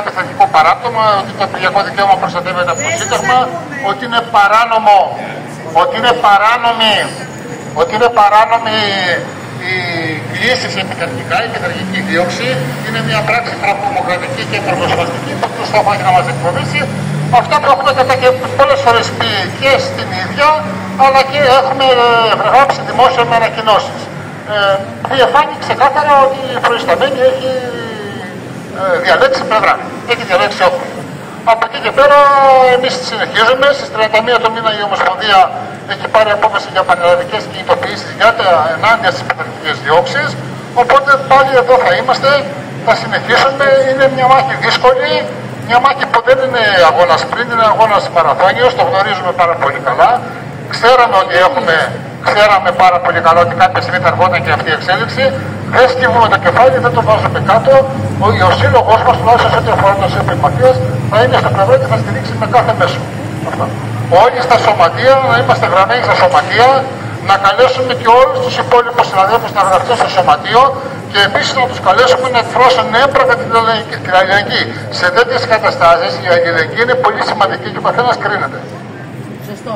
Πειθαρχικό παράπτωμα, ότι το πηγιακό δικαίωμα προστατεύεται από το Σύνταγμα, ότι είναι παράνομη η κλήση επιταρχικά, η πειθαρχική δίωξη. Είναι μια πράξη τρομοκρατική και προδοσφαστική που το στόχο έχει να μας εκφοβήσει. Αυτό το έχουμε και πολλές φορές πει και στην ίδια, αλλά και έχουμε γράψει δημόσια με ανακοινώσεις. Διαφάνει ξεκάθαρα ότι η προϊσταμένη έχει διαλέξει πλευρά, έχει διαλέξει όχο. Από εκεί και πέρα εμείς συνεχίζουμε. Στις 31 το μήνα η Ομοσπονδία έχει πάρει απόφαση για πανελλαδικές κινητοποιήσεις για τα ενάντια στις πειθαρχικές διώξεις. Οπότε πάλι εδώ θα είμαστε, θα συνεχίσουμε. Είναι μια μάχη δύσκολη, μια μάχη που δεν είναι αγώνας sprint, είναι αγώνας μαραθώνιος, το γνωρίζουμε πάρα πολύ καλά. Ξέραμε πάρα πολύ καλά ότι κάποια στιγμή θα ερχόταν και αυτή η εξέλιξη. Δεν σκύβουμε το κεφάλι, δεν το βάζουμε κάτω. Ο σύλλογος μας, τουλάχιστον σε ό,τι αφορά τον ΣΥΠ Μαθίας, θα είναι στο πλευρό και θα στηρίξει με κάθε μέσο. Όλοι στα σωματεία, να είμαστε γραμμένοι στα σωματεία, να καλέσουμε και όλους τους υπόλοιπους συναδέλφους να γραφτούν στο σωματείο και επίσης να τους καλέσουμε να εκφράσουν έμπρακτα την αλληλεγγύη. Σε τέτοιες καταστάσεις η αλληλεγγύη είναι πολύ σημαντική και ο καθένας κρίνεται. Σωστό.